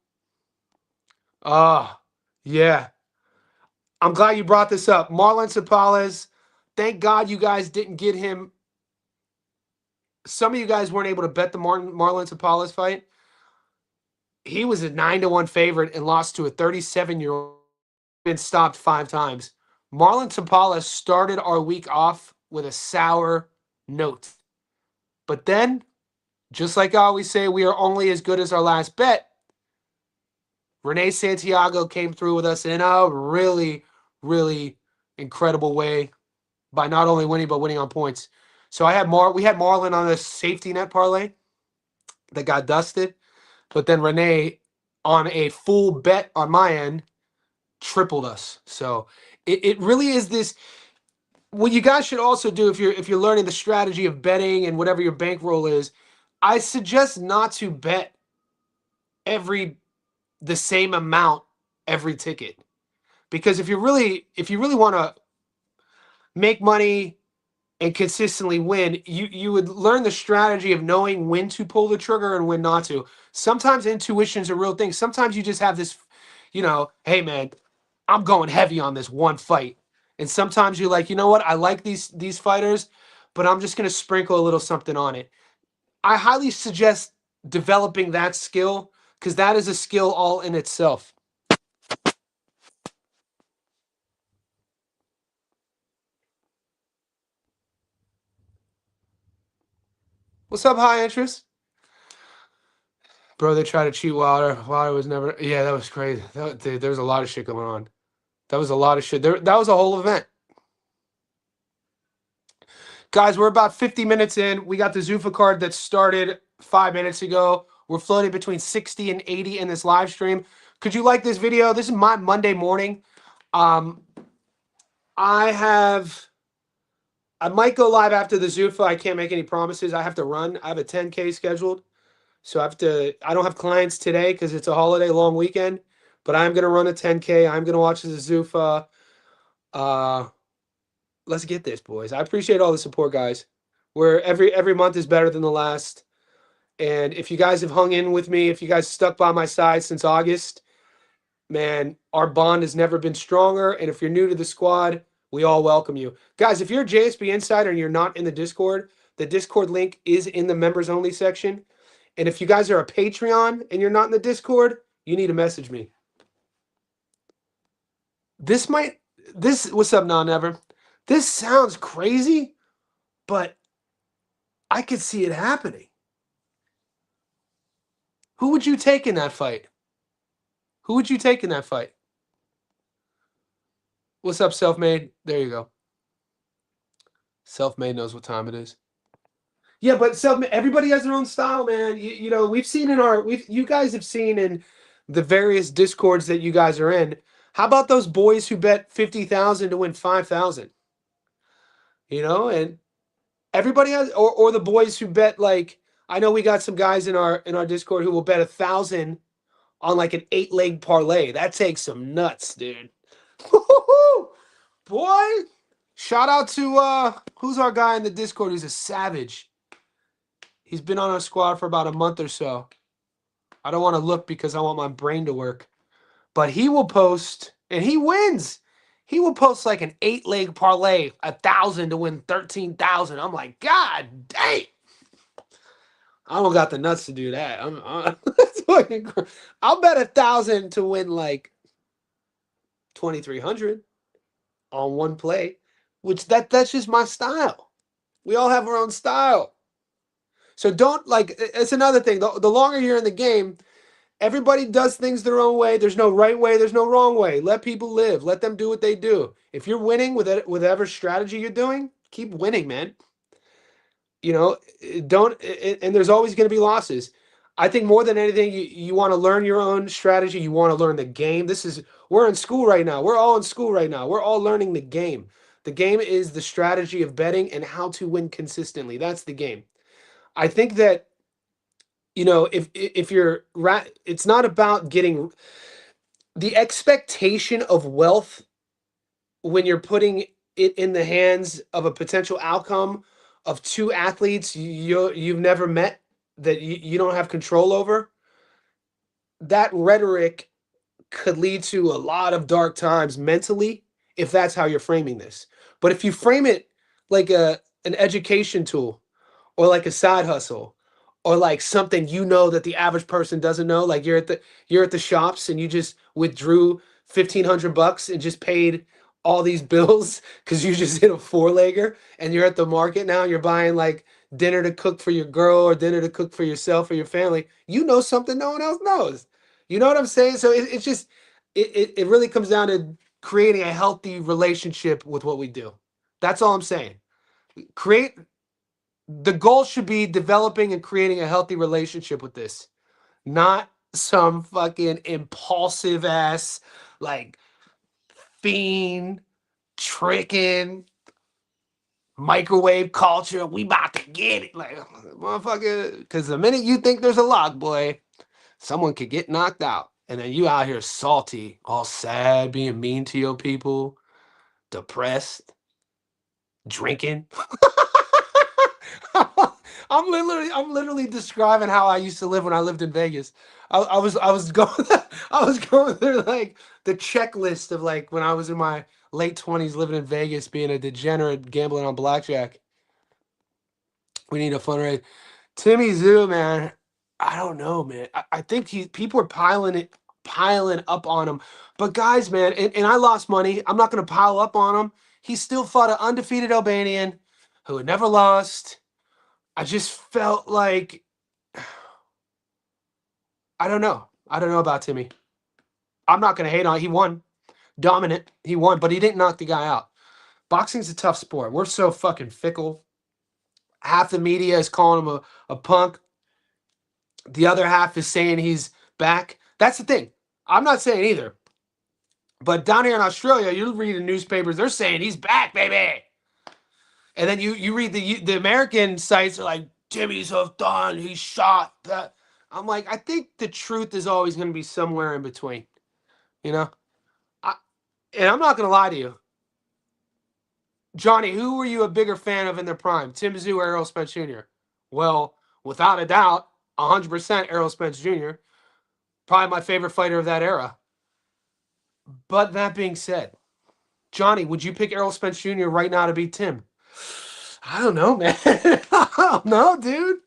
Yeah. I'm glad you brought this up. Marlon Cepales, thank God you guys didn't get him. Some of you guys weren't able to bet the Marlon Cepales fight. He was a 9-1 favorite and lost to a 37-year-old. Been stopped 5 times. Marlon Cepales started our week off with a sour note. But then, just like I always say, we are only as good as our last bet. Renee Santiago came through with us in a really, really incredible way by not only winning, but winning on points. So we had Marlon on a safety net parlay that got dusted. But then Renee, on a full bet on my end, tripled us. So it really is this. What you guys should also do if you're learning the strategy of betting and whatever your bankroll is, I suggest not to bet the same amount every ticket. Because if you really want to make money and consistently win, you would learn the strategy of knowing when to pull the trigger and when not to. Sometimes intuition's a real thing. Sometimes you just have this, hey man, I'm going heavy on this one fight. And sometimes you're like, you know what? I like these fighters, but I'm just going to sprinkle a little something on it. I highly suggest developing that skill because that is a skill all in itself. What's up, high interest? Bro, they tried to cheat Wilder. Wilder was never... Yeah, that was crazy. Dude, there was a lot of shit going on. That was a lot of shit. That was a whole event. Guys, we're about 50 minutes in. We got the Zuffa card that started 5 minutes ago. We're floating between 60 and 80 in this live stream. Could you like this video? This is my Monday morning. I might go live after the Zuffa. I can't make any promises. I have to run. I have a 10K scheduled. So I don't have clients today because it's a holiday long weekend, but I'm going to run a 10K. I'm going to watch the Zuffa. Uh, let's get this, boys. I appreciate all the support, guys. Where every month is better than the last. And if you guys have hung in with me, if you guys stuck by my side since August, man, our bond has never been stronger. And if you're new to the squad, we all welcome you. Guys, if you're a JSB Insider and you're not in the Discord link is in the members only section. And if you guys are a Patreon and you're not in the Discord, you need to message me. What's up, non-ever? This sounds crazy, but I could see it happening. Who would you take in that fight? Who would you take in that fight? What's up, Self-Made? There you go. Self-Made knows what time it is. Yeah, but everybody has their own style, man. You know, you guys have seen in the various Discords that you guys are in. How about those boys who bet 50,000 to win 5,000? You know, and everybody has, or the boys who bet like, I know we got some guys in our Discord who will bet 1,000 on like an 8-leg parlay. That takes some nuts, dude. Boy, shout out to who's our guy in the Discord who's a savage. He's been on our squad for about a month or so. I don't want to look because I want my brain to work. But he will post, and he wins. He will post like an 8-leg parlay, 1,000 to win 13,000. I'm like, God dang. I don't got the nuts to do that. I'll bet 1,000 to win like 2,300 on one play, which that's just my style. We all have our own style. So don't, like, it's another thing. The longer you're in the game, everybody does things their own way. There's no right way. There's no wrong way. Let people live. Let them do what they do. If you're winning with whatever strategy you're doing, keep winning, man. You know, and there's always going to be losses. I think more than anything, you want to learn your own strategy. You want to learn the game. We're in school right now. We're all in school right now. We're all learning the game. The game is the strategy of betting and how to win consistently. That's the game. I think that, you know, if you're it's not about getting the expectation of wealth when you're putting it in the hands of a potential outcome of two athletes you've never met that you don't have control over. That rhetoric could lead to a lot of dark times mentally if that's how you're framing this. But if you frame it like an education tool, or like a side hustle, or like something that the average person doesn't know, like you're at the shops and you just withdrew $1,500 and just paid all these bills because you just hit a 4-legger, and you're at the market now and you're buying like dinner to cook for your girl or dinner to cook for yourself or your family. You know something no one else knows. You know what I'm saying? So it's just it really comes down to creating a healthy relationship with what we do. That's all I'm saying. Create The goal should be developing and creating a healthy relationship with this, not some fucking impulsive ass, like, fiend, tricking, microwave culture. We about to get it. Like, motherfucker, because the minute you think there's a lock, boy, someone could get knocked out. And then you out here salty, all sad, being mean to your people, depressed, drinking. I'm literally describing how I used to live when I lived in Vegas. I was going I was going through like the checklist of like when I was in my late 20s living in Vegas, being a degenerate gambling on blackjack. We need a fundraiser. Timmy Zoo, man. I don't know, man. I think people are piling up on him. But guys, man, and I lost money. I'm not gonna pile up on him. He still fought an undefeated Albanian who had never lost. I just felt like I don't know. I don't know about Timmy. I'm not gonna hate on. He won, dominant. He won, but he didn't knock the guy out. Boxing's a tough sport. We're so fucking fickle. Half the media is calling him a punk. The other half is saying he's back. That's the thing. I'm not saying either. But down here in Australia, you're reading newspapers. They're saying he's back, baby. And then you read the American sites are like, Timmy's hooked on. He's shot. I'm like, I think the truth is always going to be somewhere in between. You know? And I'm not going to lie to you. Johnny, who were you a bigger fan of in their prime? Tim Tszyu or Errol Spence Jr.? Well, without a doubt, 100% Errol Spence Jr. Probably my favorite fighter of that era. But that being said, Johnny, would you pick Errol Spence Jr. right now to beat Tim? I don't know, man. I don't know, dude.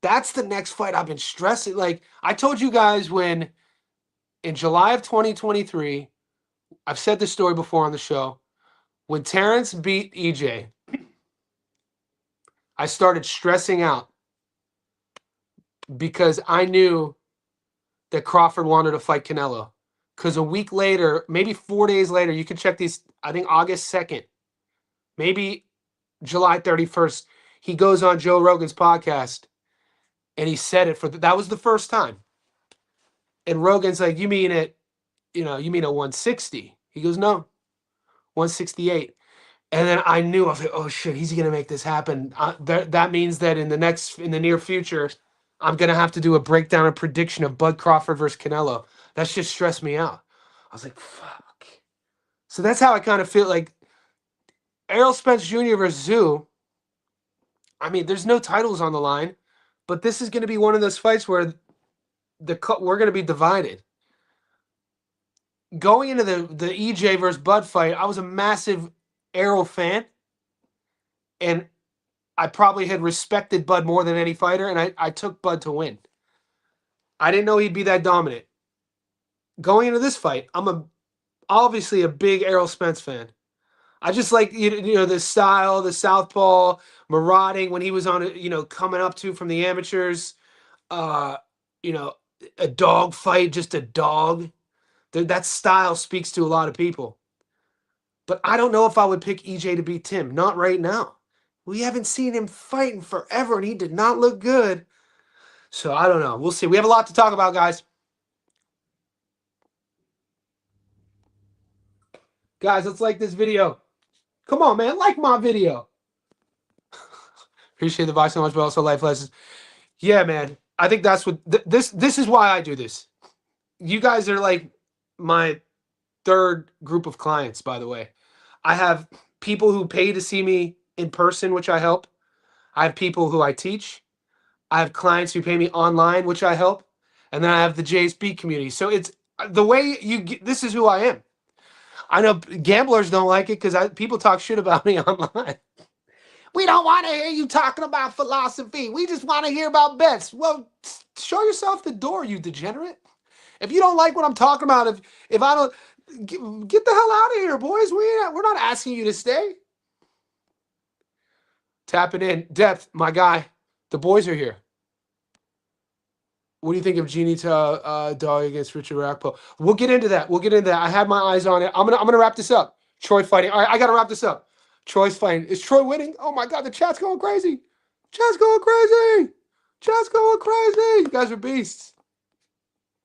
That's the next fight I've been stressing. Like, I told you guys when in July of 2023, I've said this story before on the show. When Terrence beat EJ, I started stressing out because I knew that Crawford wanted to fight Canelo. Because a week later, maybe 4 days later, you can check these, I think August 2nd, maybe July 31st, he goes on Joe Rogan's podcast and he said it that was the first time. And Rogan's like, you mean at 160? He goes, no, 168. And then I knew, I was like, oh shit, he's going to make this happen. That means that in the near future, I'm going to have to do a breakdown and prediction of Bud Crawford versus Canelo. That's just stressed me out. I was like, fuck. So that's how I kind of feel like Errol Spence Jr. versus Tszyu. I mean, there's no titles on the line, but this is going to be one of those fights where we're going to be divided. Going into the EJ versus Bud fight, I was a massive Errol fan, and I probably had respected Bud more than any fighter, and I took Bud to win. I didn't know he'd be that dominant. Going into this fight, I'm obviously a big Errol Spence fan. I just like the style, the southpaw, marauding when he was on coming up to from the amateurs. A dog fight, just a dog. That style speaks to a lot of people. But I don't know if I would pick EJ to beat Tim. Not right now. We haven't seen him fighting forever, and he did not look good. So I don't know. We'll see. We have a lot to talk about, guys. Guys, let's like this video. Come on, man. Like my video. Appreciate the advice so much, but also life lessons. Yeah, man. I think that's what this is why I do this. You guys are like my third group of clients, by the way. I have people who pay to see me in person, which I help. I have people who I teach. I have clients who pay me online, which I help. And then I have the JSB community. So it's the way this is who I am. I know gamblers don't like it because people talk shit about me online. We don't want to hear you talking about philosophy. We just want to hear about bets. Well, show yourself the door, you degenerate. If you don't like what I'm talking about, if I don't, get the hell out of here, boys. We're not asking you to stay. Tapping in. Depth, my guy. The boys are here. What do you think of Jeannie Dog against Richard Rackpo? We'll get into that. I had my eyes on it. I'm gonna wrap this up. Troy fighting. All right, I gotta wrap this up. Troy's fighting. Is Troy winning? Oh my God, the chat's going crazy. Chat's going crazy. You guys are beasts.